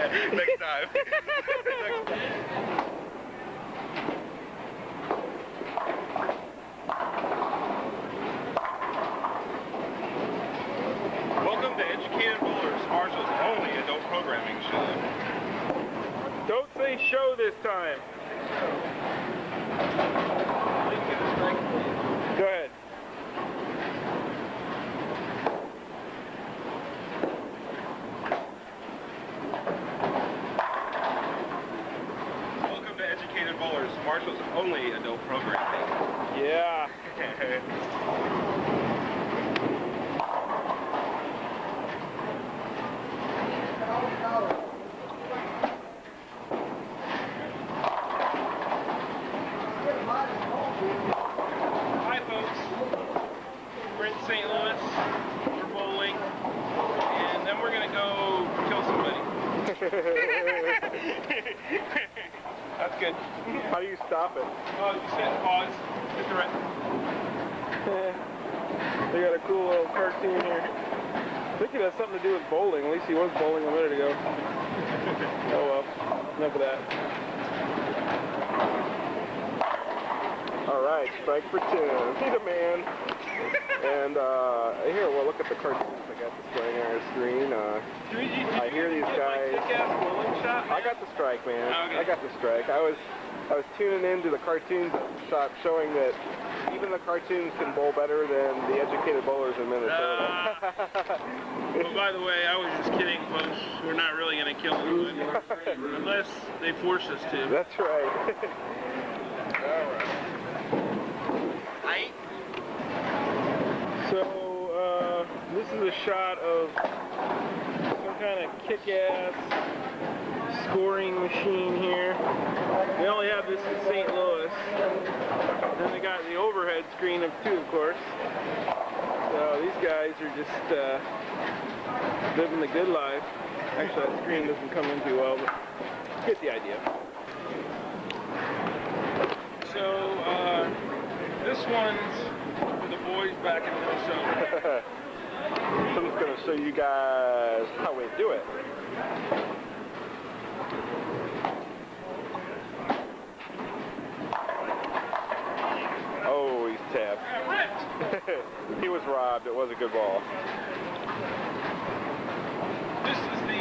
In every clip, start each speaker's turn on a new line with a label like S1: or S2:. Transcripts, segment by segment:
S1: Yeah, next time. Welcome to Educated Bowlers, Marshall's only adult programming show.
S2: Don't say show this time. Go ahead.
S1: Welcome to Educated Bowlers, Marshall's only adult programming.
S2: Yeah.
S1: Hi folks, we're in St. Louis, we're bowling, and then we're gonna go kill somebody. That's good.
S2: How do you stop it?
S1: Oh, you said pause, hit the right.
S2: They got a cool little cartoon here. I think it has something to do with bowling. At least he was bowling a minute ago. Oh well, enough of that. All right, strike for 10. He's a man. And here, well, look at the cartoons I got displaying on our screen. I hear these guys. I got the strike, man.
S1: Okay.
S2: I got the strike. I was tuning into the cartoons shop showing that even the cartoons can bowl better than the educated bowlers in Minnesota.
S1: Well, by the way, I was just kidding, folks. We're not really going to kill anyone unless they force us to.
S2: That's right.
S1: All right.
S2: So, this is a shot of some kind of kick-ass scoring machine here. They only have this in St. Louis. Then they got the overhead screen of two, of course. So these guys are just living the good life. Actually, that screen doesn't come in too well, but you get the idea.
S1: So, this one's for the boys back in Minnesota.
S2: I'm just going to show you guys how we do it. Oh, he's tapped. He was robbed. It was a good ball.
S1: This is the,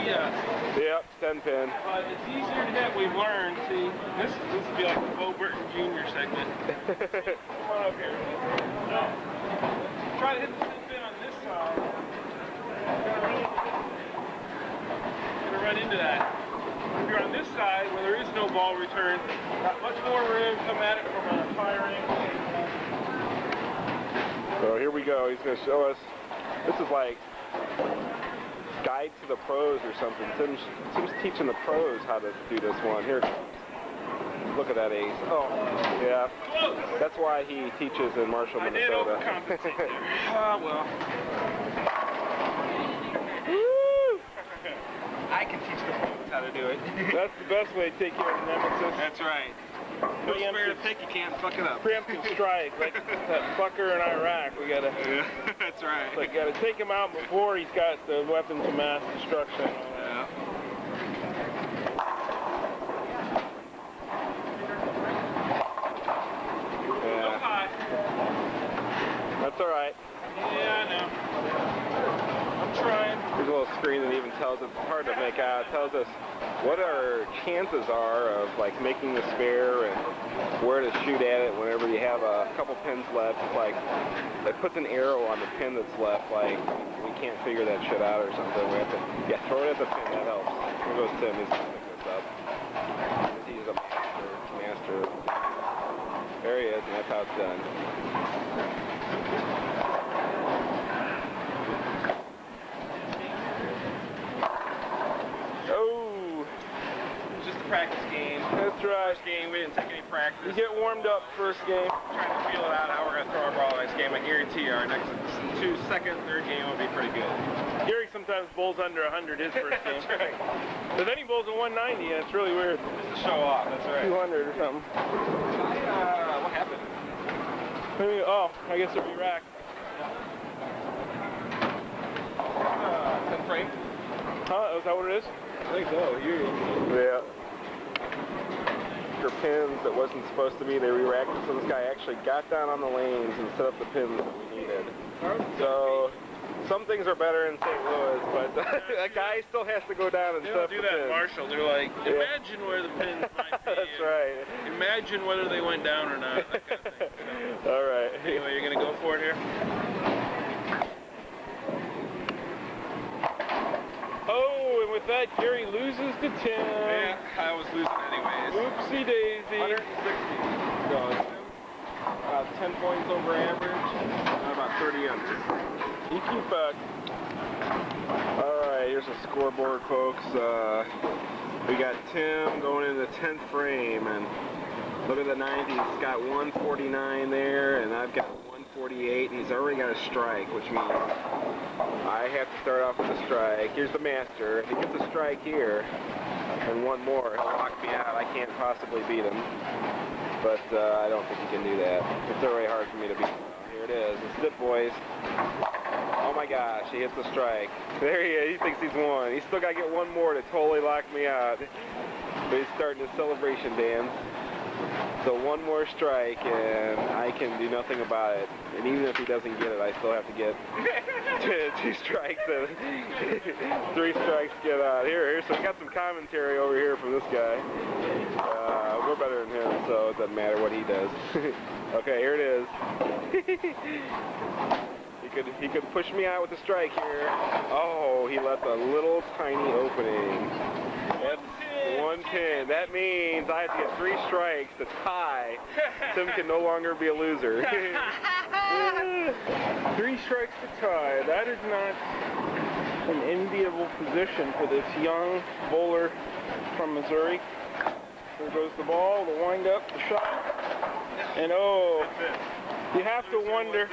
S2: Yep, 10 pin.
S1: it's easier to hit, we've learned. See, this would be like the Bo Burton Jr. segment. Come on up here. Now, try to hit the 10 pin on this side. Gonna run into that. If you're on this side, where there is no ball return, got much more room, come at it from a higher angle.
S2: So here we go. He's going to show us. This is like Guide to the Pros or something. Tim's teaching the pros how to do this one. Here, look at that ace. Oh, yeah. That's why he teaches in Marshall, Minnesota.
S1: I did overcompensate there. Well.
S2: Woo!
S1: I can teach the folks how to do it.
S2: That's the best way to take care of the nemesis.
S1: That's right. No spare to pick, you can't fuck it up.
S2: Preemptive strike, like that fucker in Iraq. We gotta.
S1: Yeah, that's right.
S2: Like, gotta take him out before he's got the weapons of mass destruction.
S1: Yeah.
S2: Yeah. That's all right.
S1: Yeah, I know. I'm trying.
S2: There's a little screen that even tells us, it's hard to make out, it tells us what our chances are of like making the spare and where to shoot at it whenever you have a couple pins left. It's like, it puts an arrow on the pin that's left, like we can't figure that shit out or something. We have to, yeah, throw it at the pin, that helps. Here goes Tim, he's gonna pick this up. He's a master. There he is, and that's how it's done.
S1: Practice game.
S2: That's right.
S1: First game, we didn't take any practice.
S2: You get warmed up first game.
S1: Trying to feel it out how we're going to throw our ball next game. I guarantee you our next second, third game will be pretty good.
S2: Gary sometimes bowls under 100 his first game.
S1: That's right.
S2: But then he bowls a 190 and it's really weird.
S1: Just to show off, that's right.
S2: 200 or something.
S1: What happened?
S2: Maybe, oh, I guess it'll be rack.
S1: 10 frame?
S2: Huh?
S3: Is that what it is?
S1: I think so.
S2: Yeah. For pins that wasn't supposed to be, they re-racked it, so this guy actually got down on the lanes and set up the pins that we needed. So, some things are better in St. Louis, but that guy still has to go down and
S1: They
S2: set
S1: don't
S2: up
S1: do
S2: the
S1: that in
S2: pins.
S1: Marshall. They're like, imagine where the pins might be.
S2: That's right.
S1: Imagine whether they went down or not. That kind of thing. So,
S2: All right.
S1: anyway, you're going to go for it here?
S3: Oh, and with that, Gary loses to Tim.
S1: Yeah, I was losing anyways.
S3: Oopsie daisy.
S2: 160. So, about 10 points over average, and about 30 under.
S3: EQ back.
S2: Alright, here's a scoreboard, folks. We got Tim going into the 10th frame, and look at the 90. He's got 149 there, and I've got 148, and he's already got a strike, which means I have to start off with a strike. Here's the master. If he gets a strike here, and one more, he'll lock me out. I can't possibly beat him, but I don't think he can do that. It's already hard for me to beat him. Here it is. It's it, boys. Oh my gosh, he hits a strike. There he is. He thinks he's won. He's still got to get one more to totally lock me out. But he's starting his celebration dance. So one more strike, and I can do nothing about it. And even if he doesn't get it, I still have to get two strikes and 3 strikes to get out. Here, so we got some commentary over here from this guy. We're better than him, so it doesn't matter what he does. Okay, here it is. He could push me out with a strike here. Oh, he left a little tiny opening. That's 110. That means I have to get 3 strikes to tie. Tim can no longer be a loser.
S3: 3 strikes to tie. That is not an enviable position for this young bowler from Missouri. There goes the ball, the wind up, the shot. And oh, you have to wonder.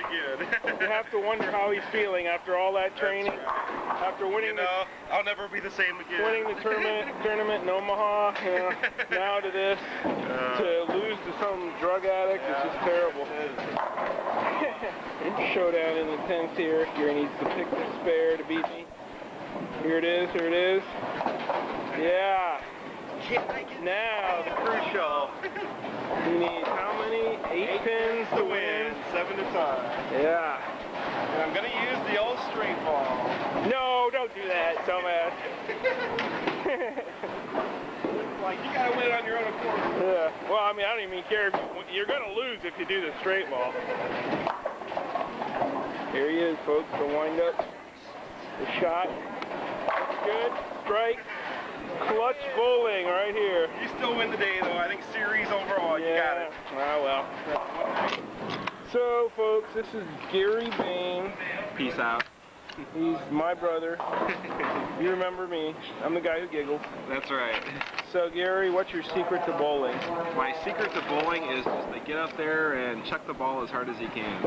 S3: You have to wonder how he's feeling after all that training, after winning.
S1: I'll never be the same again.
S3: Winning the tournament in Omaha, now to this, to lose to some drug addict, it's just terrible. Showdown in the 10th here. Gary needs to pick the spare to beat me. Here it is, here it is. Yeah. Now, the crucial. You need how many? 8 pins to win.
S1: 7 to tie.
S3: Yeah.
S1: And I'm going to use the old straight ball.
S3: No, don't do that, dumbass.
S1: Like, you got to win it on your own accord.
S3: Yeah. Well, I mean, I don't even care. You're going to lose if you do the straight ball. Here he is, folks. The wind up. The shot. That's good. Strike. Clutch bowling right here.
S1: You still win the day, though. I think series overall, you got it.
S3: Ah, well. So, folks, this is Gary Bain.
S2: Peace out.
S3: He's my brother. You remember me. I'm the guy who giggles.
S2: That's right.
S3: So, Gary, what's your secret to bowling?
S2: My secret to bowling is just to get up there and chuck the ball as hard as you can.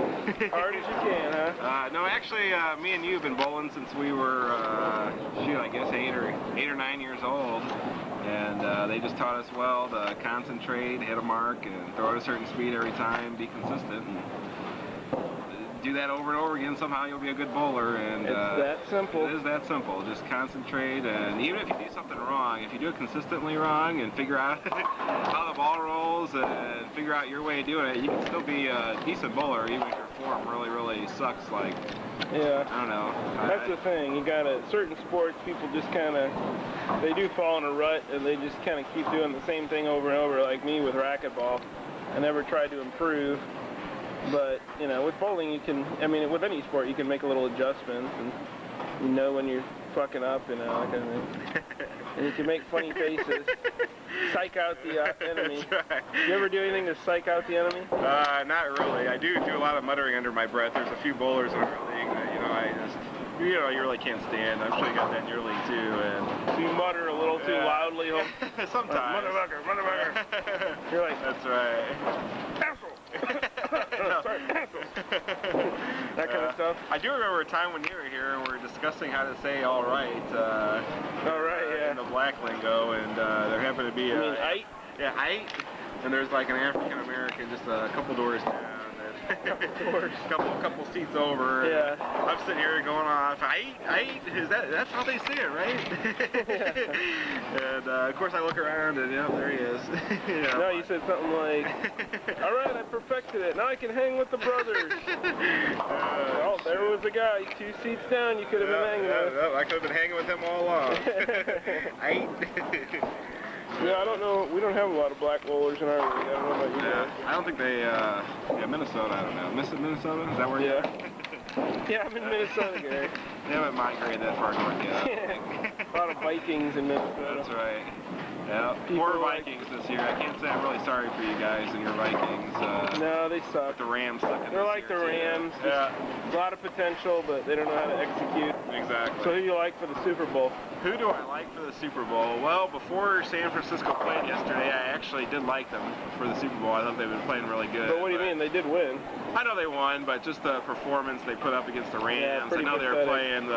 S3: Hard as you can, huh?
S2: No, actually, me and you have been bowling since we were, I guess 8 or 9 years old. And they just taught us well to concentrate, hit a mark, and throw at a certain speed every time, be consistent. And do that over and over again, somehow you'll be a good bowler. And
S3: It's that simple.
S2: It is that simple. Just concentrate, and even if you do something wrong, if you do it consistently wrong and figure out how the ball rolls and figure out your way of doing it, you can still be a decent bowler even if your form really sucks. Like,
S3: Yeah.
S2: I don't know.
S3: That's the thing. You gotta, certain sports, people just kind of, they do fall in a rut and they just kind of keep doing the same thing over and over, like me with racquetball. I never tried to improve. But, you know, with bowling you can, I mean, with any sport you can make a little adjustments and you know when you're fucking up, you know, that kind of thing. And you can make funny faces. Psych out the enemy.
S2: That's right.
S3: You ever do anything to psych out the enemy?
S2: Not really. I do a lot of muttering under my breath. There's a few bowlers in our league that, you really can't stand. I'm sure you got that in your league too. And
S3: Do you mutter a little too loudly?
S2: Sometimes.
S3: Motherfucker. You're like,
S2: That's right.
S3: asshole. Sorry, asshole. That kind of stuff.
S2: I do remember a time when you were here and we were discussing how to say all right.
S3: All right, yeah.
S2: In the black lingo, and there happened to be
S3: You mean
S2: yeah, height. And there's like an African American just a couple doors down that couple seats over.
S3: Yeah.
S2: I'm sitting here going off. I ate. That's how they say it, right? And of course I look around and yeah, there he is.
S3: No, you said something like, all right, I perfected it. Now I can hang with the brothers. Oh, there was a guy 2 seats down you could have been hanging with.
S2: I could have been hanging with him all along. I ate.
S3: Yeah, I don't know. We don't have a lot of black rollers in our league. I don't know about you guys.
S2: I don't think they, Minnesota, I don't know. Minnesota? Is that where
S3: Yeah. Yeah, I'm in Minnesota, Gary.
S2: They haven't migrated that far north yet.
S3: A lot of Vikings in Minnesota.
S2: That's right. Yeah, more Vikings this year. I can't say I'm really sorry for you guys and your Vikings.
S3: No, they suck.
S2: The Rams suck at
S3: They're
S2: this
S3: like the
S2: year,
S3: Rams.
S2: too. Yeah,
S3: A lot of potential, but they don't know how to execute.
S2: exactly.
S3: So who do you like for the Super Bowl?
S2: Who do I like for the Super Bowl? Well, before San Francisco played yesterday, I actually did like them for the Super Bowl. I thought they've been playing really good.
S3: But what do you mean? They did win.
S2: I know they won, but just the performance they put up against the Rams.
S3: Yeah,
S2: I
S3: pretty
S2: know they were
S3: pathetic.
S2: playing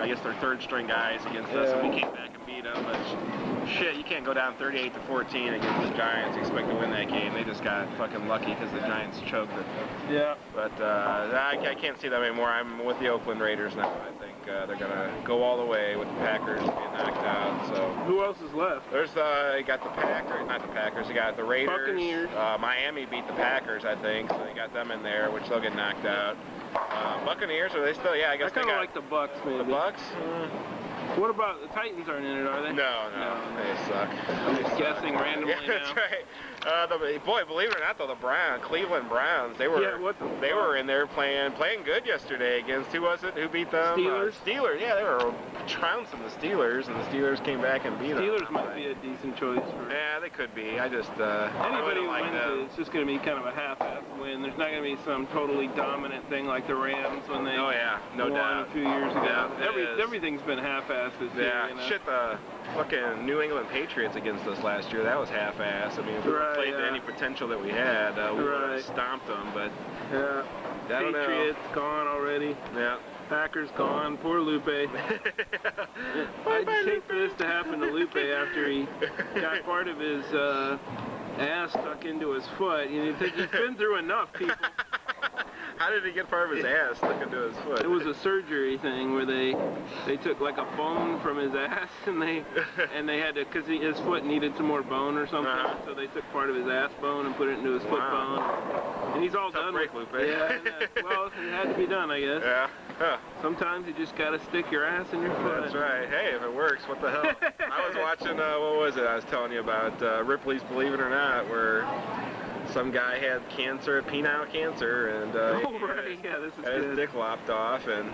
S2: I guess their third string guys against us, and we came back and beat them. But shit, you can't go down 38-14 against the Giants and expect to win that game. They just got fucking lucky because the Giants choked it.
S3: Yeah.
S2: But I can't see them anymore. I'm with the Oakland Raiders now. I think they're gonna go all the way with the Packers being knocked out. So
S3: Who else is left?
S2: there's you got the Packers, not the Packers. You got the Raiders.
S3: Buccaneers.
S2: Miami beat the Packers, I think. So they got them in there, which they'll get knocked out. Buccaneers, are they still? Yeah, I guess
S3: I
S2: they
S3: kind of
S2: got
S3: like the Bucks, maybe.
S2: the Bucks.
S3: What about the Titans? Aren't in it, are they?
S2: No, they suck.
S3: I'm just guessing randomly
S2: Yeah, that's
S3: now.
S2: right. Boy, believe it or not, though, the Cleveland Browns, they were
S3: they
S2: were in there playing good yesterday against who was it? Who beat them?
S3: Steelers.
S2: Steelers. Yeah, they were trouncing the Steelers, and the Steelers came back and beat them.
S3: Steelers might be a decent choice for
S2: Yeah, they could be. I just
S3: anybody
S2: really
S3: who
S2: like
S3: wins
S2: them.
S3: it. It's just going to be kind of a half-ass win. There's not going to be some totally dominant thing like the Rams when they
S2: Oh yeah, no
S3: won
S2: doubt.
S3: a few years ago.
S2: Yeah, it is.
S3: Everything's been half-assed this year.
S2: Yeah,
S3: You know?
S2: shit, the fucking New England Patriots against us last year, that was half-assed. I mean, if we
S3: Right,
S2: played to
S3: yeah.
S2: any potential that we had, we would have
S3: Right.
S2: stomped them, but
S3: Yeah.
S2: I don't know.
S3: Patriots gone already.
S2: Yeah.
S3: Packers gone. Poor Lupe. I'd hate for this to happen to Lupe after he got part of his ass stuck into his foot. You know, he's been through enough, people.
S2: How did he get part of his ass stuck into his foot?
S3: It was a surgery thing where they took like a bone from his ass and they had to, because his foot needed some more bone or something, so they took part of his ass bone and put it into his foot bone. And he's all
S2: Tough
S3: done
S2: break,
S3: with
S2: Lupe.
S3: Yeah, well, it had to be done, I guess.
S2: Yeah. Huh.
S3: Sometimes you just gotta stick your ass in your foot.
S2: That's right. Hey, if it works, what the hell? I was watching, what was it I was telling you about? Ripley's Believe It or Not, where some guy had cancer, penile cancer, and
S3: This is
S2: had his
S3: good.
S2: dick lopped off, and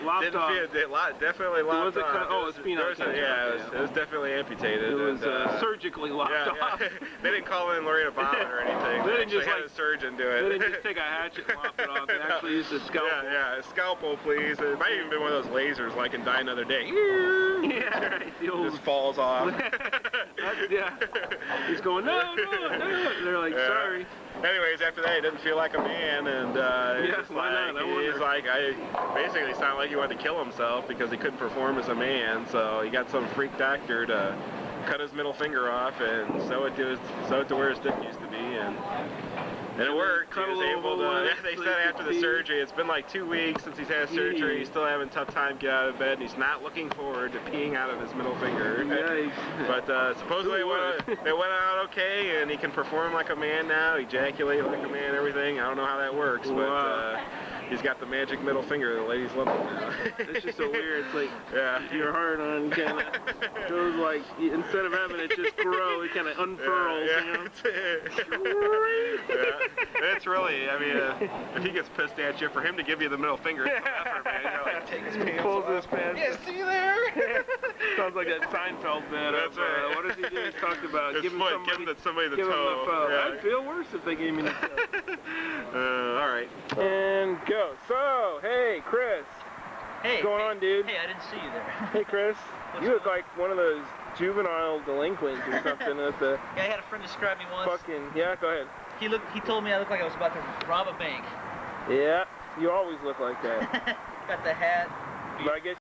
S3: Lopped
S2: didn't
S3: off.
S2: definitely lopped
S3: Was it
S2: off.
S3: cut? Oh, it's penile cancer.
S2: Yeah,
S3: Okay.
S2: it was definitely amputated.
S3: It was
S2: and,
S3: surgically lopped off.
S2: They didn't call in Lorena Bobbitt or anything.
S3: They
S2: They
S3: didn't
S2: actually
S3: just,
S2: had
S3: like-
S2: a surgeon do it.
S3: They didn't just take a hatchet and lop it off. They actually used a scalpel.
S2: Yeah, a scalpel, please. It might even been one of those lasers, like in Die Another Day.
S3: Yeah, right. The old.
S2: Just falls off.
S3: Yeah. He's going, no. They're like,
S2: Yeah.
S3: sorry.
S2: Anyways, after that, he didn't feel like a man, and
S3: Yeah,
S2: it's
S3: why not? I
S2: he's
S3: wonder.
S2: like, basically sounded like he wanted to kill himself because he couldn't perform as a man. So he got some freak doctor to cut his middle finger off and sew it to where his dick used to be, and it worked. He
S3: cut a
S2: was
S3: little
S2: able
S3: hole in
S2: to.
S3: it
S2: They
S3: so
S2: said
S3: you
S2: after
S3: could
S2: the
S3: pee.
S2: surgery, it's been like 2 weeks since he's had surgery. He's still having a tough time getting out of bed, and he's not looking forward to peeing out of his middle finger.
S3: Yikes.
S2: But supposedly
S3: Who would?
S2: it went out okay, and he can perform like a man now, ejaculate like a man, everything. I don't know how that works, but
S3: Wow.
S2: he's got the magic middle finger the ladies love him now.
S3: It's just so weird. It's like
S2: Yeah.
S3: your hard on kind of goes like, instead of having it just grow, it kind of unfurls. You know?
S2: Yeah. It's really, I mean, if he gets pissed at you, for him to give you the middle finger, it's an effort, man. You're like, take his pants
S3: Pulls
S2: off.
S3: his pants.
S2: Yeah, see there?
S3: Sounds like that Seinfeld bit.
S2: That's
S3: of,
S2: right.
S3: What does he do? He talked about
S2: His
S3: giving
S2: foot,
S3: somebody,
S2: give somebody the
S3: give him
S2: toe.
S3: the toe.
S2: Yeah.
S3: I'd feel worse if they gave me the toe.
S2: All right.
S3: And go. So, hey, Chris.
S4: Hey,
S3: What's going on, dude?
S4: Hey, I didn't see you there.
S3: Hey, Chris.
S4: What's
S3: You look
S4: going
S3: like one of those juvenile delinquents or something with the
S4: Yeah, I had a friend describe me once.
S3: fucking... Yeah, go ahead.
S4: He told me I looked like I was about to rob a bank.
S3: Yeah, you always look like that.
S4: Got the hat.
S3: But I guess